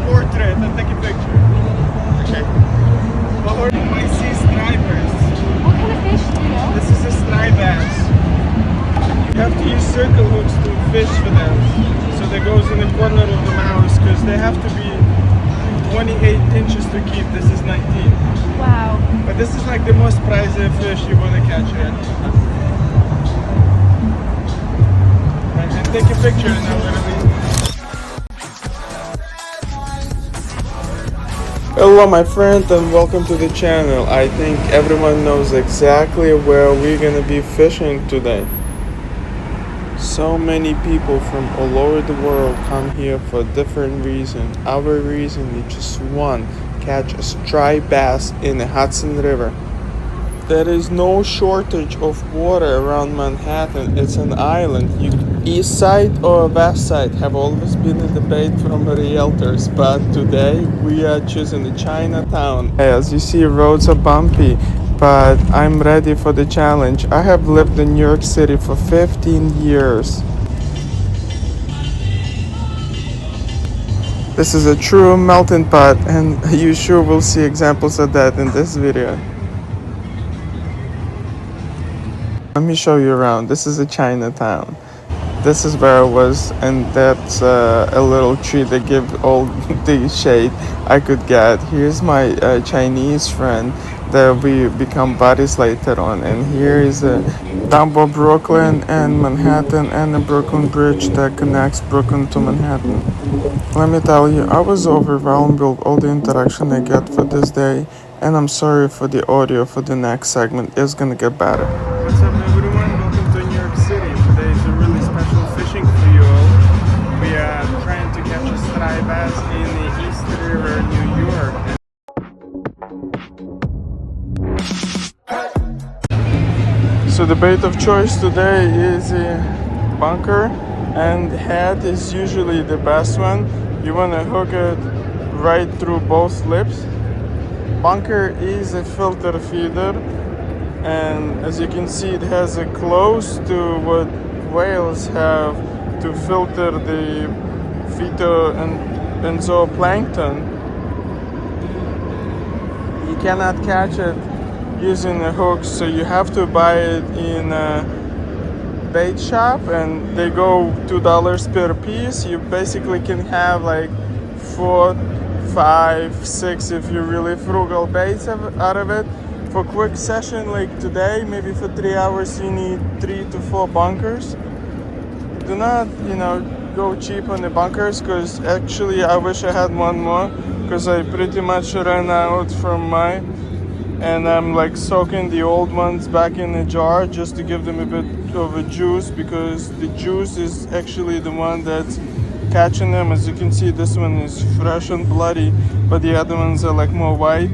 portrait and take a picture. Okay. Or NYC stripers. What kind of fish do you know? This is a stripe bass. You have to use circle hooks to fish for them. So that goes in the corner of the mouth because they have to be 28 inches to keep. This is 19. Wow. But this is like the most prized fish you want to catch, right? And take a picture and I'm gonna leave. Hello my friend and welcome to the channel. I think everyone knows exactly where we're gonna be fishing today. So many people from all over the world come here for different reasons. Our reason is just one: catch a striped bass in the Hudson River. There is no shortage of water around Manhattan. It's an island. East side or west side have always been a debate from realtors, but today we are choosing the Chinatown. As you see, roads are bumpy, but I'm ready for the challenge. I have lived in New York City for 15 years. This is a true melting pot, and you sure will see examples of that in this video. Let me show you around. This is a Chinatown. This is where I was, and that's a little tree that gives all the shade I could get. Here's my Chinese friend that we become buddies later on, and here is Dumbo, Brooklyn, and Manhattan, and the Brooklyn Bridge that connects Brooklyn to Manhattan. Let me tell you, I was overwhelmed with all the interaction I get for this day, and I'm sorry for the audio for the next segment. It's gonna get better. What's up everyone? Welcome to New York City. Today is a really special fishing for you all. We are trying to catch a striped bass in the East River, New York. So the bait of choice today is a bunker, and head is usually the best one. You want to hook it right through both lips. Bunker is a filter feeder, and as you can see, it has a close to what whales have to filter the phyto and zooplankton. You cannot catch it using a hook, so you have to buy it in a bait shop, and they go $2 per piece. You basically can have like 4, 5, 6 if you're really frugal baits out of it. For quick session like today, maybe for 3 hours, you need 3 to 4 bunkers. Do not, go cheap on the bunkers, because actually I wish I had one more, because I pretty much ran out from mine, and I'm like soaking the old ones back in a jar just to give them a bit of a juice, because the juice is actually the one that's catching them. As you can see, this one is fresh and bloody, but the other ones are like more white.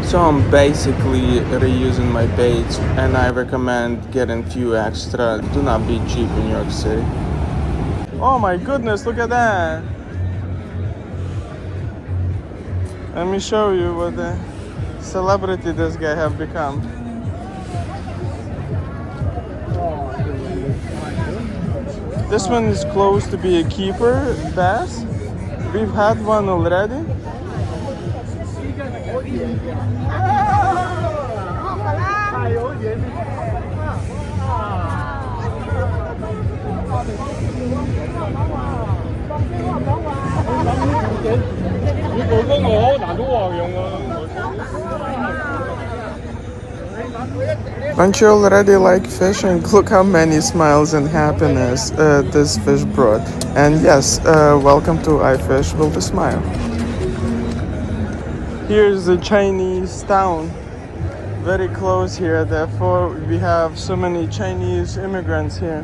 So I'm basically reusing my baits, and I recommend getting few extra. Do not be cheap in New York City. Oh my goodness, look at that. Let me show you what a celebrity this guy have become. This one is close to be a keeper bass. We've had one already. Don't you already like fishing? Look how many smiles and happiness this fish brought. And yes, welcome to I Fish with a Smile. Here's the Chinese town, very close here, therefore we have so many Chinese immigrants here.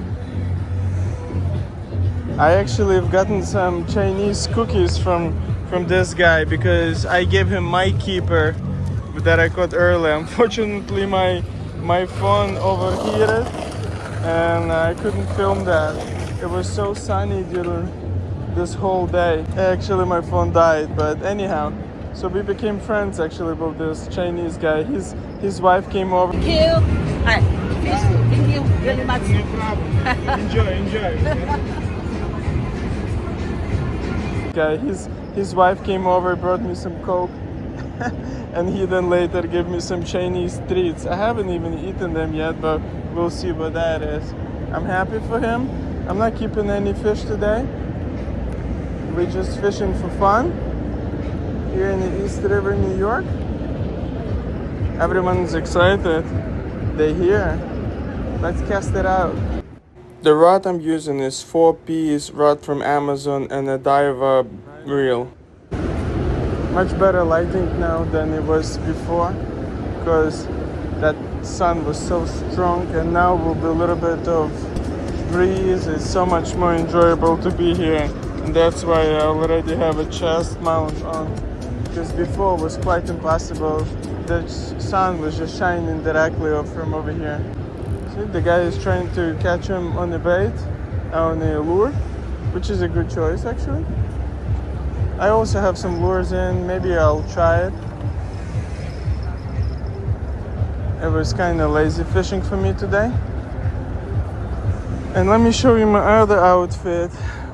I actually have gotten some Chinese cookies from this guy, because I gave him my keeper that I caught earlier. Unfortunately my phone overheated and I couldn't film that. It was so sunny during this whole day. Actually my phone died, but anyhow. So we became friends actually with this Chinese guy. His wife came over. Thank you. Hi. Thank you very much. No problem. Enjoy. Guy, His wife came over, brought me some Coke, and he then later gave me some Chinese treats. I haven't even eaten them yet, but we'll see what that is. I'm happy for him. I'm not keeping any fish today. We're just fishing for fun here in the East River, New York. Everyone's excited. They're here. Let's cast it out. The rod I'm using is 4-piece rod from Amazon and a Daiwa reel. Much better lighting now than it was before because that sun was so strong, and now will be a little bit of breeze. It's so much more enjoyable to be here, and that's why I already have a chest mount on, because before it was quite impossible. The sun was just shining directly from over here. See, the guy is trying to catch him on the bait, on the lure, which is a good choice actually. I also have some lures in, maybe I'll try it. It was kind of lazy fishing for me today. And let me show you my other outfit,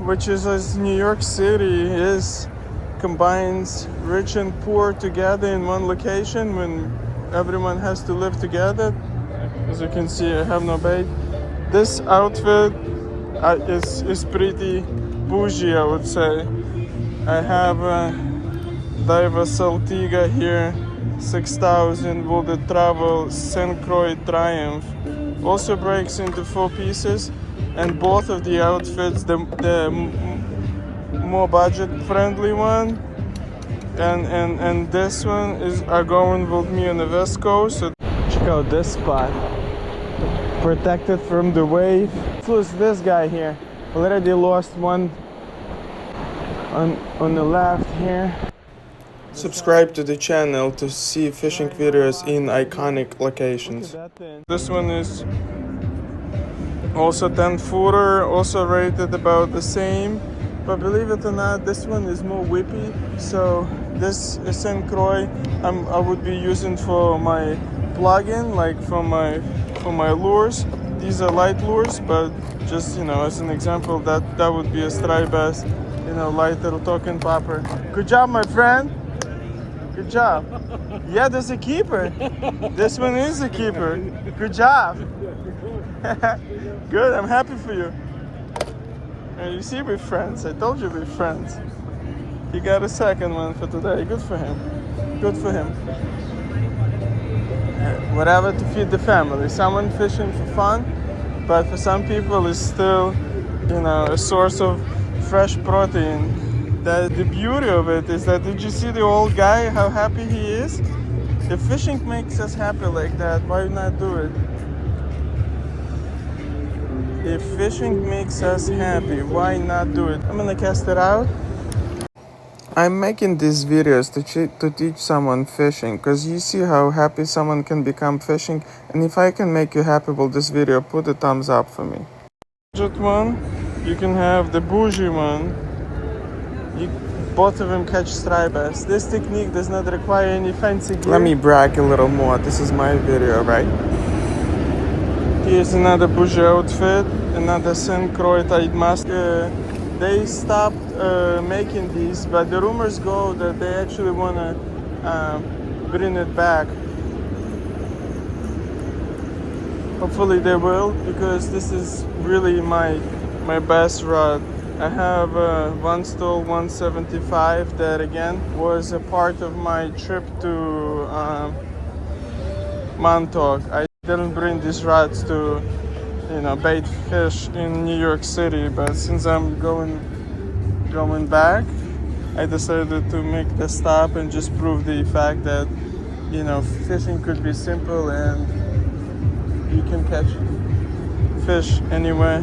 which is as New York City combines rich and poor together in one location when everyone has to live together. As you can see, I have no bait. This outfit is pretty bougie, I would say. I have a Daiwa Saltiga here, 6000 Wooded Travel St. Croix Triumph. Also breaks into 4 pieces, and both of the outfits, the more budget friendly one and this one are going with me on the West Coast. So check out this spot, protected from the wave. Plus this guy here, already lost one on the left here. Subscribe to the channel to see fishing videos in iconic locations. This one is also 10-footer, also rated about the same, but believe it or not, this one is more whippy. So this St. Croix I would be using for my plug-in, like for my lures. These are light lures, but just, you know, as an example, that would be a striped bass, you know, light little token popper. Good job, my friend. Good job. Yeah, there's a keeper. This one is a keeper. Good job. Good, I'm happy for you. You see, we're friends. I told you we're friends. He got a second one for today. Good for him. Good for him. Whatever to feed the family. Someone fishing for fun, but for some people it's still, you know, a source of fresh protein. The beauty of it is that, did you see the old guy, how happy he is? If fishing makes us happy like that, why not do it? If fishing makes us happy, why not do it? I'm gonna cast it out. I'm making these videos to teach someone fishing, because you see how happy someone can become fishing, and if I can make you happy with this video, put a thumbs up for me. Budget one, you can have the bougie one. Both of them catch striped bass. This technique does not require any fancy gear. Let me brag a little more. This is my video, right? Here's another bougie outfit, another St. Croix tight mask. They stopped making these, but the rumors go that they actually want to bring it back. Hopefully they will, because this is really my best rod. I have a One Stall 175 that again was a part of my trip to Montauk. I didn't bring these rods to, you know, bait fish in New York City, but since I'm going back, I decided to make the stop and just prove the fact that, you know, fishing could be simple and you can catch fish anywhere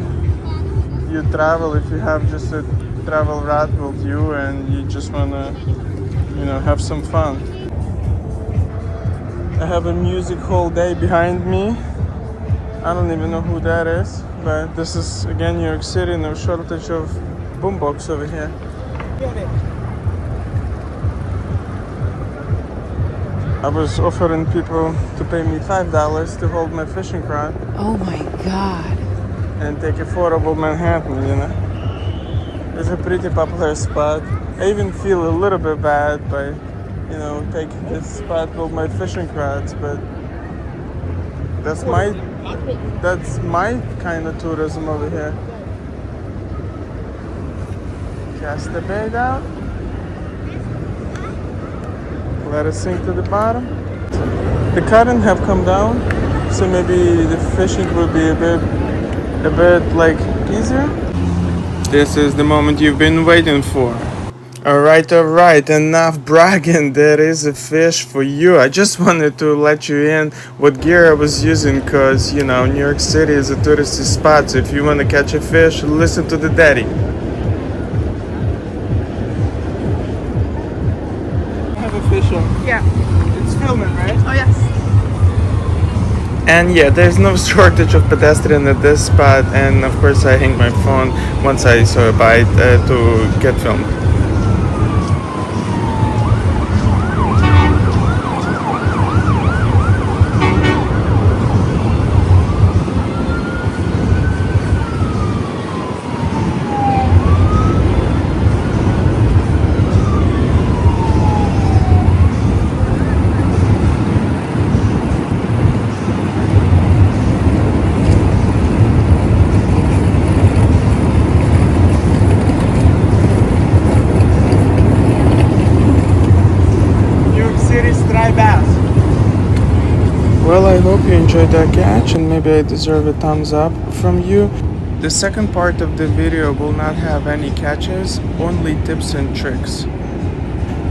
you travel. If you have just a travel rod with you and you just want to, you know, have some fun. I have a music hall day behind me. I don't even know who that is, but this is again New York City, no shortage of boombox over here. I was offering people to pay me $5 to hold my fishing rod. Oh my God. And take affordable Manhattan, you know. It's a pretty popular spot. I even feel a little bit bad by, taking this spot with my fishing rods, but that's my kind of tourism over here. Cast the bait out. Let it sink to the bottom. The current have come down, so maybe the fishing will be a bit like easier. This is the moment you've been waiting for. Alright, enough bragging, there is a fish for you. I just wanted to let you in what gear I was using, cause New York City is a touristy spot, so if you want to catch a fish, listen to the daddy. I have a fish on. Yeah. It's filming, right? Oh, yes. And yeah, there's no shortage of pedestrian at this spot, and of course I hang my phone once I saw a bite to get filmed. Well, I hope you enjoyed that catch, and maybe I deserve a thumbs up from you. The second part of the video will not have any catches, only tips and tricks.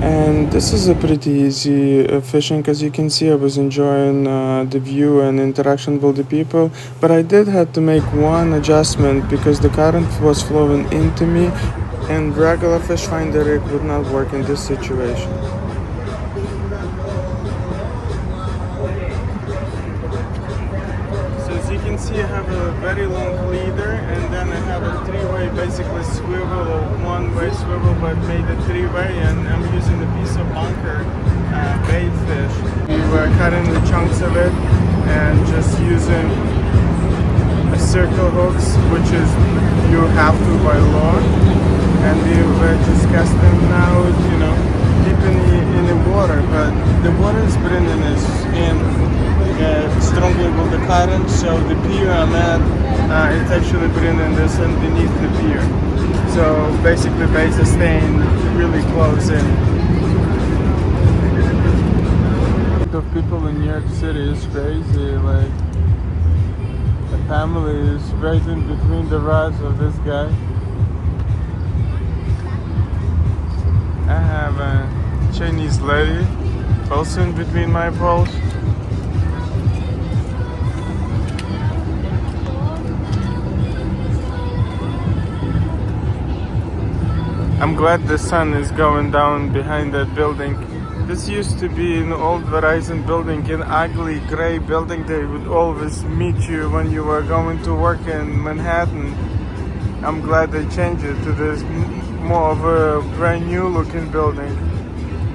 And this is a pretty easy fishing, as you can see I was enjoying the view and interaction with the people, but I did have to make one adjustment because the current was flowing into me and regular fish finder rig would not work in this situation. As you can see, I have a very long leader, and then I have a three-way basically swivel, or one-way swivel, but made a three-way, and I'm using a piece of bunker bait fish. We were cutting the chunks of it and just using a circle hooks, which is you have to by law, and we were just casting out, deep in the water, but the water is bringing us in strongly with the current, so the pier I'm at, it's actually bringing this underneath the pier. So basically baits are staying really close in. The people in New York City is crazy, like the family is right in between the rods of this guy. I have a Chinese lady also in between my poles. I'm glad the sun is going down behind that building. This used to be an old Verizon building, an ugly gray building that would always meet you when you were going to work in Manhattan. I'm glad they changed it to this more of a brand new looking building.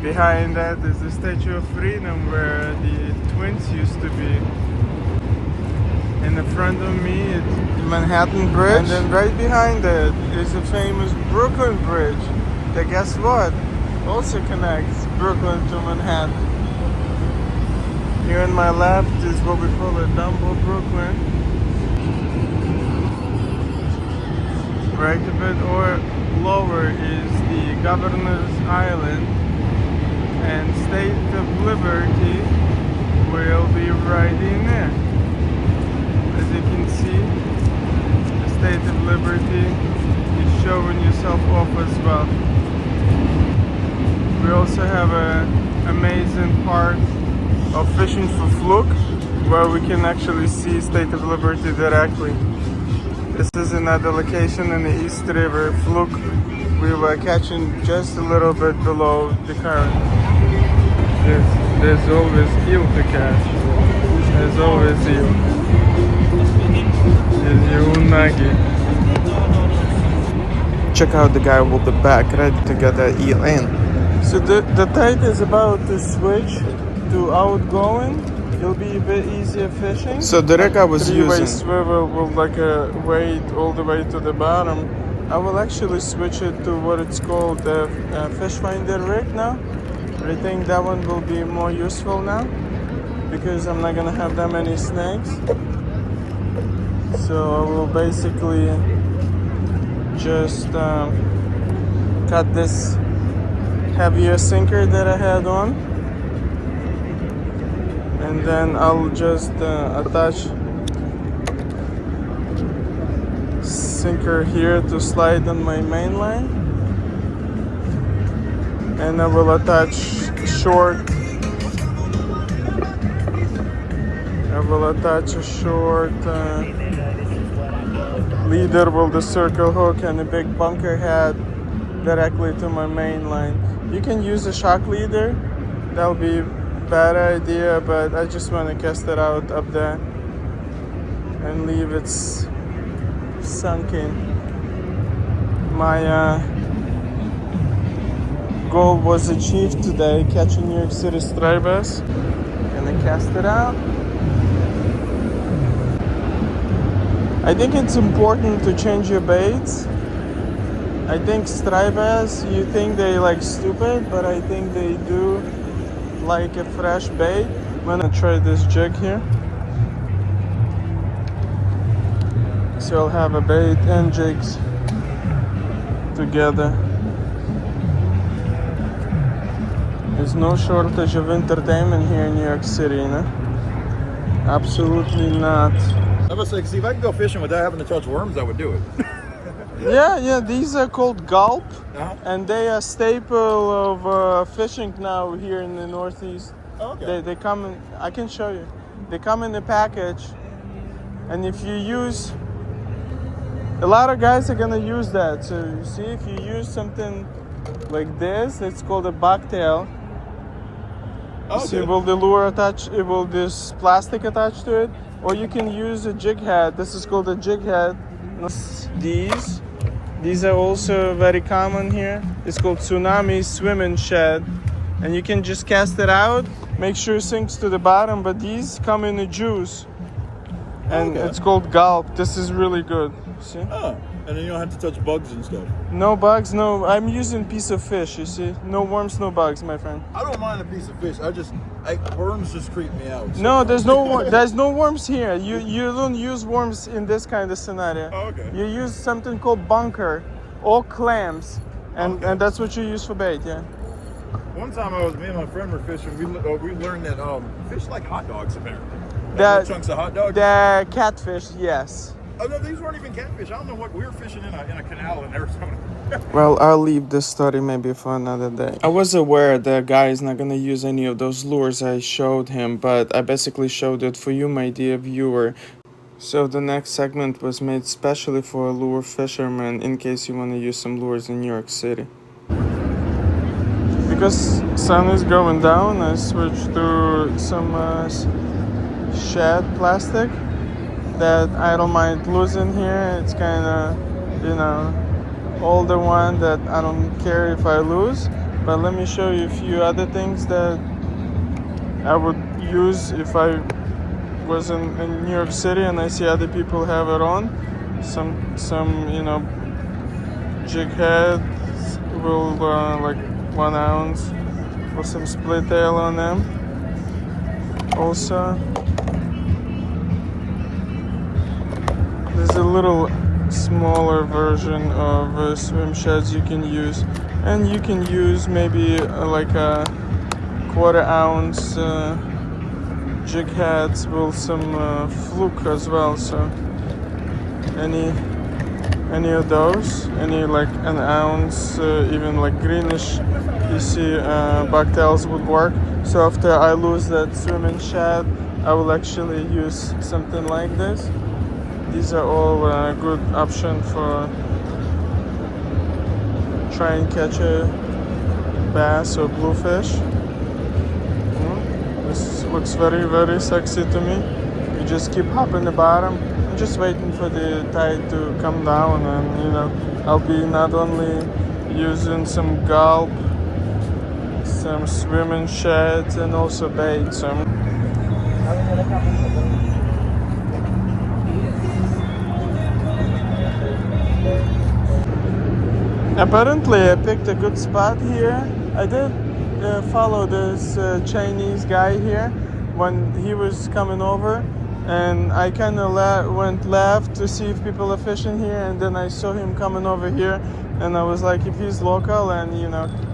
Behind that is the Statue of Freedom where the twins used to be. In the front of me it's Manhattan Bridge, and then right behind it is the famous Brooklyn Bridge that, guess what, also connects Brooklyn to Manhattan. Here on my left is what we call a Dumbo Brooklyn. Right a bit or lower is the Governor's Island, and State of Liberty will be right in there. As you can see, the State of Liberty is showing yourself off as well. We also have an amazing part of fishing for fluke, where we can actually see State of Liberty directly. This is another location in the East River, fluke. We were catching just a little bit below the current. There's always eel to catch. There's always eel. Check out the guy with the bag ready to get that eel in. So the tide is about to switch to outgoing. It'll be a bit easier fishing. So the rig I was using, three-way swivel with like a weight all the way to the bottom, I will actually switch it to what it's called the fish finder rig now. I think that one will be more useful now because I'm not gonna have that many snakes. So I will basically just cut this heavier sinker that I had on, and then I'll just attach sinker here to slide on my main line, and I will attach a short leader with the circle hook and a big bunker head directly to my main line. You can use a shock leader, that'll be a bad idea, but I just want to cast it out up there and leave it sunk in. My goal was achieved today, catch a New York City stray bass. Gonna cast it out. I think it's important to change your baits. I think stray bass, you think they like stupid, but I think they do like a fresh bait. I'm gonna try this jig here. So I'll have a bait and jigs together. There's no shortage of entertainment here in New York City, you know? Absolutely not. I was like, see, if I could go fishing without having to touch worms, I would do it. Yeah, these are called gulp, Uh-huh. and they are staple of fishing now here in the Northeast. Okay. They come in, I can show you. They come in a package, and if you use, a lot of guys are gonna use that. So you see, if you use something like this, it's called a bucktail. See, will the lure attach? It will this plastic attached to it, or you can use a jig head. This is called a jig head. These are also very common here. It's called tsunami swimming shed, and you can just cast it out. Make sure it sinks to the bottom. But these come in a juice, and it's called gulp. This is really good. See? Oh, and then you don't have to touch bugs and stuff. No bugs. No. I'm using piece of fish. You see? No worms, no bugs, my friend. I don't mind a piece of fish. Worms just creep me out. No, there's no worms here. You don't use worms in this kind of scenario. Oh, okay. You use something called bunker or clams, and that's what you use for bait. Yeah. One time me and my friend were fishing. We learned that fish like hot dogs apparently. Like The- little chunks of hot dog. The catfish, yes. Oh no, these weren't even catfish. I don't know what we were fishing in a canal in Arizona. Well, I'll leave this story maybe for another day. I was aware the guy is not gonna use any of those lures I showed him, but I basically showed it for you, my dear viewer. So the next segment was made specially for lure fishermen in case you want to use some lures in New York City. Because sun is going down, I switched to some shed plastic that I don't mind losing here. It's kind of, older one that I don't care if I lose. But let me show you a few other things that I would use if I was in New York City and I see other people have it on. Some jig heads will like 1 ounce with some split tail on them. Also, there's a little smaller version of swim sheds you can use, and you can use maybe like a 1/4 ounce jig heads with some fluke as well. So any of those, any like 1 ounce, even like greenish PC bucktails would work. So after I lose that swimming shad, I will actually use something like this. These are all a good option for try and catch a bass or bluefish. This looks very, very sexy to me. You just keep hopping the bottom. I'm just waiting for the tide to come down, and I'll be not only using some gulp, some swimming sheds, and also bait. So Apparently, I picked a good spot here. I did follow this Chinese guy here when he was coming over, and I kind of went left to see if people are fishing here, and then I saw him coming over here, and I was like, if he's local and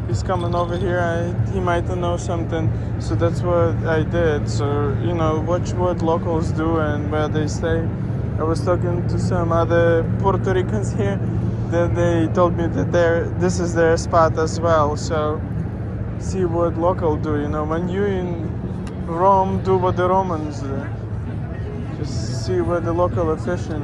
he's coming over here, he might know something. So that's what I did. So watch what locals do and where they stay. I was talking to some other Puerto Ricans here that they told me that this is their spot as well. So see what local do. When you in Rome, do what the Romans do. Just see where the local are fishing.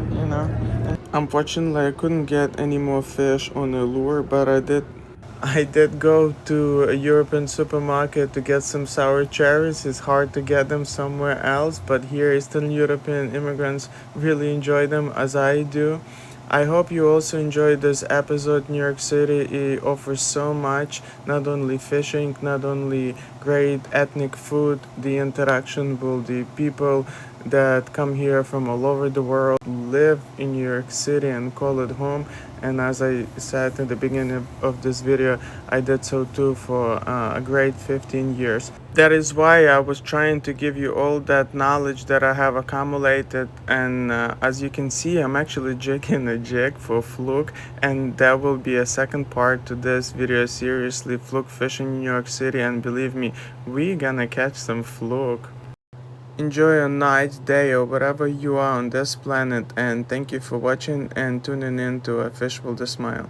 Unfortunately, I couldn't get any more fish on the lure, but I did go to a European supermarket to get some sour cherries. It's hard to get them somewhere else, but here Eastern European immigrants really enjoy them as I do. I hope you also enjoyed this episode. New York City, it offers so much, not only fishing, not only great ethnic food, the interaction with the people that come here from all over the world, live in New York City and call it home. And as I said in the beginning of this video, I did so too for a great 15 years. That is why I was trying to give you all that knowledge that I have accumulated, and as you can see, I'm actually jigging a jig for fluke, and that will be a second part to this video. Seriously, fluke fishing in New York City, and believe me, we're gonna catch some fluke. Enjoy your night, day, or wherever you are on this planet, and thank you for watching and tuning in to A Fish With a Smile.